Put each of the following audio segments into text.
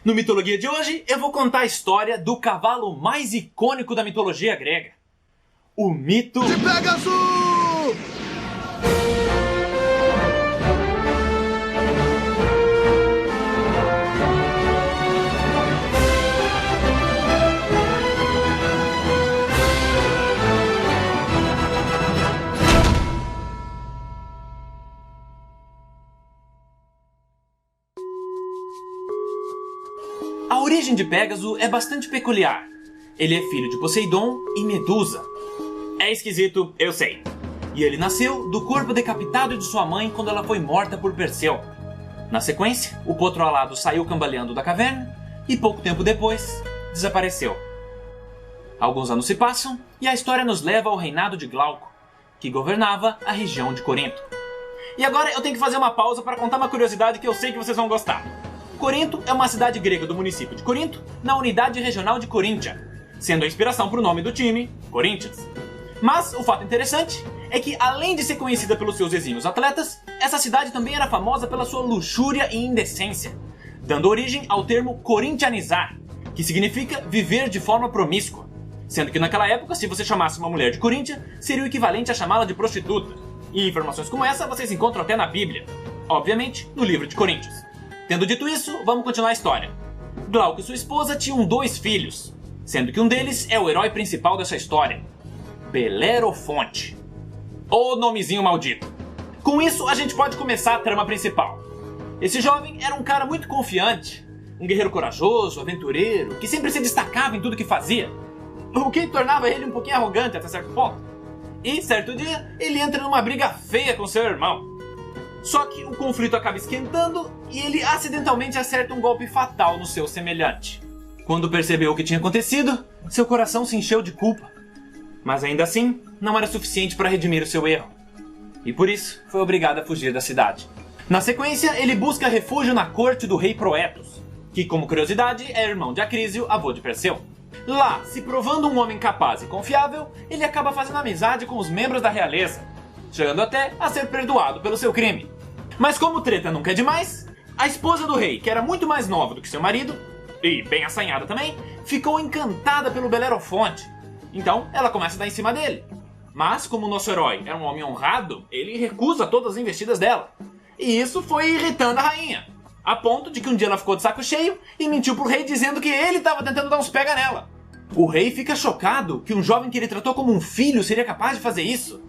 No Mitologia de hoje, eu vou contar a história do cavalo mais icônico da mitologia grega. O mito de Pégaso! A origem de Pégaso é bastante peculiar. Ele é filho de Poseidon e Medusa. É esquisito, eu sei. E ele nasceu do corpo decapitado de sua mãe quando ela foi morta por Perseu. Na sequência, o potro alado saiu cambaleando da caverna e pouco tempo depois, desapareceu. Alguns anos se passam e a história nos leva ao reinado de Glauco, que governava a região de Corinto. E agora eu tenho que fazer uma pausa para contar uma curiosidade que eu sei que vocês vão gostar. Corinto é uma cidade grega do município de Corinto, na unidade regional de Coríntia, sendo a inspiração para o nome do time, Corinthians. Mas o fato interessante é que, além de ser conhecida pelos seus exímios atletas, essa cidade também era famosa pela sua luxúria e indecência, dando origem ao termo corintianizar, que significa viver de forma promíscua, sendo que naquela época, se você chamasse uma mulher de Coríntia, seria o equivalente a chamá-la de prostituta. E informações como essa vocês encontram até na Bíblia, obviamente no livro de Coríntios. Tendo dito isso, vamos continuar a história. Glauco e sua esposa tinham 2 filhos, sendo que um deles é o herói principal dessa história, Belerofonte. O nomezinho maldito. Com isso, a gente pode começar a trama principal. Esse jovem era um cara muito confiante, um guerreiro corajoso, aventureiro, que sempre se destacava em tudo que fazia, o que tornava ele um pouquinho arrogante até certo ponto. E, certo dia, ele entra numa briga feia com seu irmão. Só que o conflito acaba esquentando e ele acidentalmente acerta um golpe fatal no seu semelhante. Quando percebeu o que tinha acontecido, seu coração se encheu de culpa. Mas ainda assim, não era suficiente para redimir o seu erro. E por isso, foi obrigado a fugir da cidade. Na sequência, ele busca refúgio na corte do rei Proetos, que, como curiosidade, é irmão de Acrísio, avô de Perseu. Lá, se provando um homem capaz e confiável, ele acaba fazendo amizade com os membros da realeza, chegando até a ser perdoado pelo seu crime. Mas como treta nunca é demais, a esposa do rei, que era muito mais nova do que seu marido, e bem assanhada também, ficou encantada pelo Belerofonte. Então ela começa a dar em cima dele. Mas como o nosso herói era um homem honrado, ele recusa todas as investidas dela. E isso foi irritando a rainha, a ponto de que um dia ela ficou de saco cheio e mentiu pro rei dizendo que ele estava tentando dar uns pega nela. O rei fica chocado que um jovem que ele tratou como um filho seria capaz de fazer isso.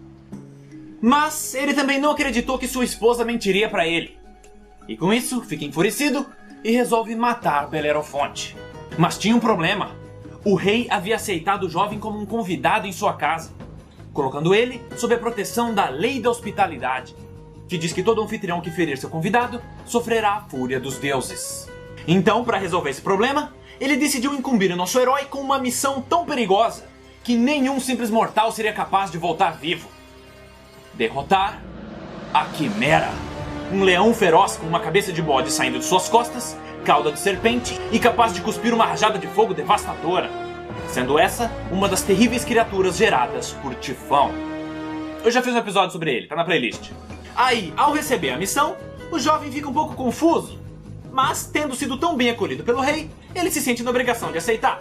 Mas ele também não acreditou que sua esposa mentiria pra ele. E com isso, fica enfurecido e resolve matar Belerofonte. Mas tinha um problema. O rei havia aceitado o jovem como um convidado em sua casa, colocando ele sob a proteção da lei da hospitalidade, que diz que todo anfitrião que ferir seu convidado sofrerá a fúria dos deuses. Então, para resolver esse problema, ele decidiu incumbir o nosso herói com uma missão tão perigosa que nenhum simples mortal seria capaz de voltar vivo. Derrotar a Quimera, um leão feroz com uma cabeça de bode saindo de suas costas, cauda de serpente e capaz de cuspir uma rajada de fogo devastadora, sendo essa uma das terríveis criaturas geradas por Tifão. Eu já fiz um episódio sobre ele, tá na playlist. Aí, ao receber a missão, o jovem fica um pouco confuso, mas tendo sido tão bem acolhido pelo rei, ele se sente na obrigação de aceitar.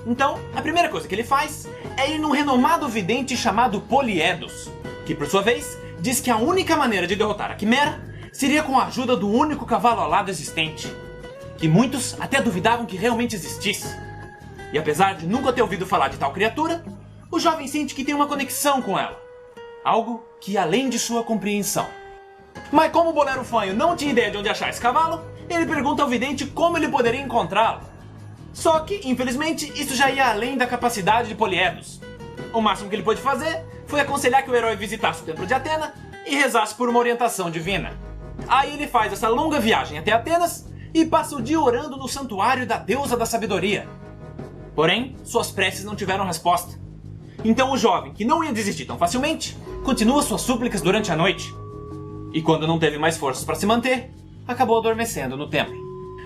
Então, a primeira coisa que ele faz é ir num renomado vidente chamado Poliedus, que por sua vez diz que a única maneira de derrotar a Quimera seria com a ajuda do único cavalo alado existente, que muitos até duvidavam que realmente existisse. E apesar de nunca ter ouvido falar de tal criatura, o jovem sente que tem uma conexão com ela, algo que ia além de sua compreensão. Mas como o Belerofonte não tinha ideia de onde achar esse cavalo, ele pergunta ao vidente como ele poderia encontrá-lo. Só que, infelizmente, isso já ia além da capacidade de Poliedus. O máximo que ele pôde fazer foi aconselhar que o herói visitasse o templo de Atena e rezasse por uma orientação divina. Aí ele faz essa longa viagem até Atenas e passa o dia orando no santuário da deusa da sabedoria. Porém, suas preces não tiveram resposta. Então o jovem, que não ia desistir tão facilmente, continua suas súplicas durante a noite. E quando não teve mais forças para se manter, acabou adormecendo no templo.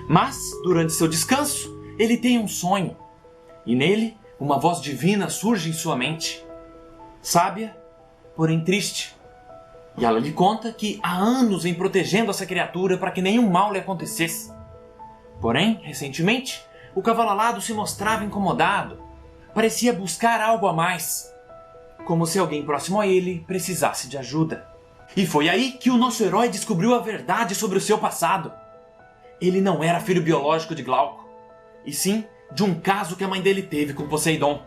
Mas, durante seu descanso, ele tem um sonho. E nele, uma voz divina surge em sua mente. Sábia, porém triste. E ela lhe conta que há anos vem protegendo essa criatura para que nenhum mal lhe acontecesse. Porém, recentemente, o cavalo alado se mostrava incomodado. Parecia buscar algo a mais. Como se alguém próximo a ele precisasse de ajuda. E foi aí que o nosso herói descobriu a verdade sobre o seu passado. Ele não era filho biológico de Glauco, e sim de um caso que a mãe dele teve com Poseidon,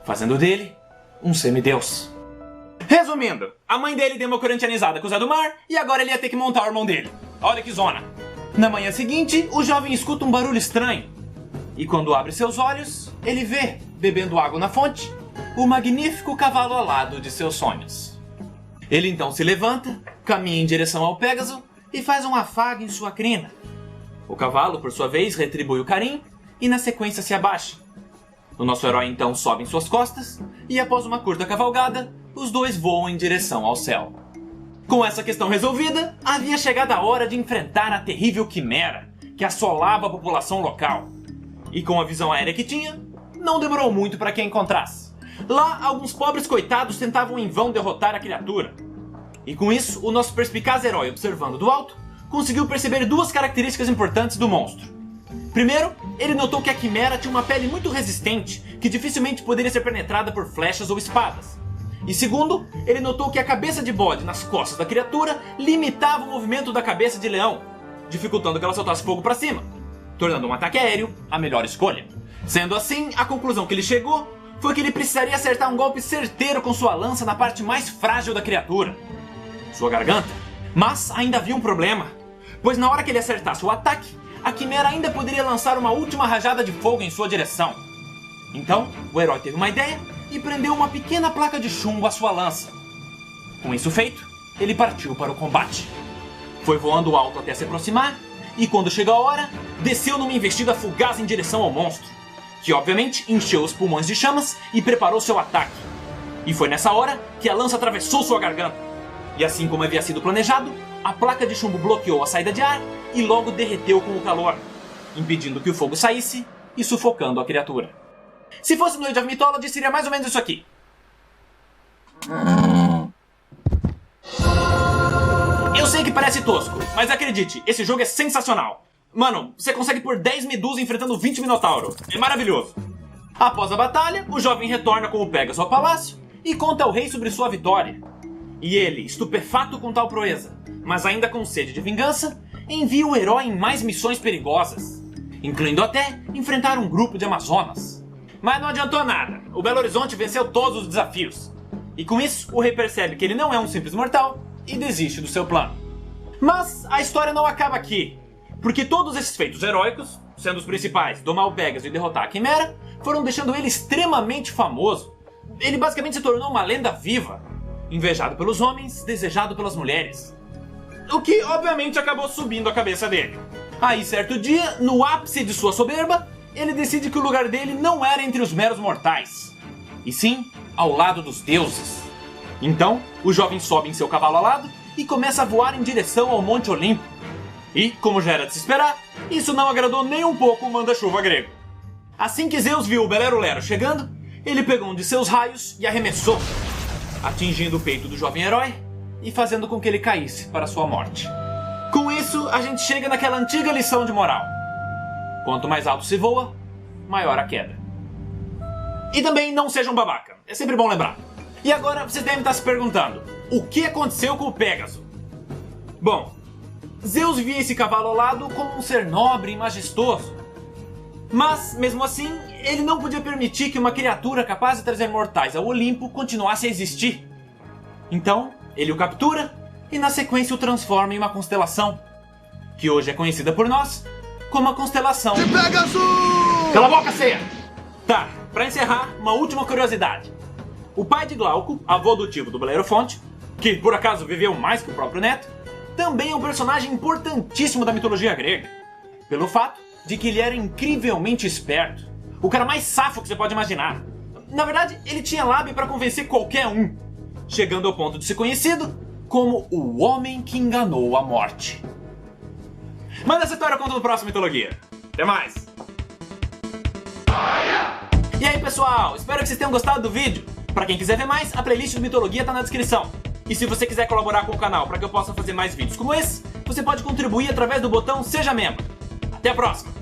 fazendo dele um semideus. Resumindo, a mãe dele deu uma corintianizada com o Zé do Mar e agora ele ia ter que montar o irmão dele. Olha que zona! Na manhã seguinte, o jovem escuta um barulho estranho. E quando abre seus olhos, ele vê, bebendo água na fonte, o magnífico cavalo alado de seus sonhos. Ele então se levanta, caminha em direção ao Pégaso e faz um afago em sua crina. O cavalo, por sua vez, retribui o carinho e na sequência se abaixa. O nosso herói então sobe em suas costas e após uma curta cavalgada, os dois voam em direção ao céu. Com essa questão resolvida, havia chegado a hora de enfrentar a terrível quimera que assolava a população local. E com a visão aérea que tinha, não demorou muito para que a encontrasse. Lá, alguns pobres coitados tentavam em vão derrotar a criatura. E com isso, o nosso perspicaz herói, observando do alto, conseguiu perceber duas características importantes do monstro. Primeiro, ele notou que a quimera tinha uma pele muito resistente, que dificilmente poderia ser penetrada por flechas ou espadas. E segundo, ele notou que a cabeça de bode nas costas da criatura limitava o movimento da cabeça de leão, dificultando que ela soltasse fogo para cima, tornando um ataque aéreo a melhor escolha. Sendo assim, a conclusão que ele chegou foi que ele precisaria acertar um golpe certeiro com sua lança na parte mais frágil da criatura, sua garganta. Mas ainda havia um problema, pois na hora que ele acertasse o ataque, a quimera ainda poderia lançar uma última rajada de fogo em sua direção. Então, o herói teve uma ideia e prendeu uma pequena placa de chumbo à sua lança. Com isso feito, ele partiu para o combate. Foi voando alto até se aproximar, e quando chegou a hora, desceu numa investida fugaz em direção ao monstro, que obviamente encheu os pulmões de chamas e preparou seu ataque. E foi nessa hora que a lança atravessou sua garganta. E assim como havia sido planejado, a placa de chumbo bloqueou a saída de ar e logo derreteu com o calor, impedindo que o fogo saísse e sufocando a criatura. Se fosse no Age of Mythology, seria mais ou menos isso aqui. Eu sei que parece tosco, mas acredite, esse jogo é sensacional. Mano, você consegue pôr 10 medusas enfrentando 20 minotauros. É maravilhoso. Após a batalha, o jovem retorna com o Pégaso ao palácio e conta ao rei sobre sua vitória. E ele, estupefato com tal proeza, mas ainda com sede de vingança, envia o herói em mais missões perigosas, incluindo até enfrentar um grupo de amazonas. Mas não adiantou nada, o Belo Horizonte venceu todos os desafios. E com isso, o rei percebe que ele não é um simples mortal e desiste do seu plano. Mas a história não acaba aqui, porque todos esses feitos heróicos, sendo os principais domar o Pégaso e derrotar a Quimera, foram deixando ele extremamente famoso. Ele basicamente se tornou uma lenda viva, invejado pelos homens, desejado pelas mulheres. O que obviamente acabou subindo a cabeça dele. Aí certo dia, no ápice de sua soberba, ele decide que o lugar dele não era entre os meros mortais, e sim ao lado dos deuses. Então, o jovem sobe em seu cavalo alado e começa a voar em direção ao Monte Olimpo. E, como já era de se esperar, isso não agradou nem um pouco o manda-chuva grego. Assim que Zeus viu o Belero Lero chegando, ele pegou um de seus raios e arremessou, atingindo o peito do jovem herói e fazendo com que ele caísse para sua morte. Com isso, a gente chega naquela antiga lição de moral. Quanto mais alto se voa, maior a queda. E também não seja um babaca, é sempre bom lembrar. E agora você deve estar se perguntando, o que aconteceu com o Pégaso? Bom, Zeus via esse cavalo alado como um ser nobre e majestoso. Mas, mesmo assim, ele não podia permitir que uma criatura capaz de trazer mortais ao Olimpo continuasse a existir. Então, ele o captura e na sequência o transforma em uma constelação, que hoje é conhecida por nós como a constelação de Pégaso! Cala a boca, ceia! Tá, pra encerrar, uma última curiosidade. O pai de Glauco, avô adotivo do Belerofonte, que por acaso viveu mais que o próprio neto, também é um personagem importantíssimo da mitologia grega, pelo fato de que ele era incrivelmente esperto, o cara mais safo que você pode imaginar. Na verdade, ele tinha lábia para convencer qualquer um, chegando ao ponto de ser conhecido como o homem que enganou a morte. Mas essa história eu conto no próximo Mitologia. Até mais! E aí pessoal, espero que vocês tenham gostado do vídeo. Pra quem quiser ver mais, a playlist do Mitologia tá na descrição. E se você quiser colaborar com o canal para que eu possa fazer mais vídeos como esse, você pode contribuir através do botão Seja Membro. Até a próxima!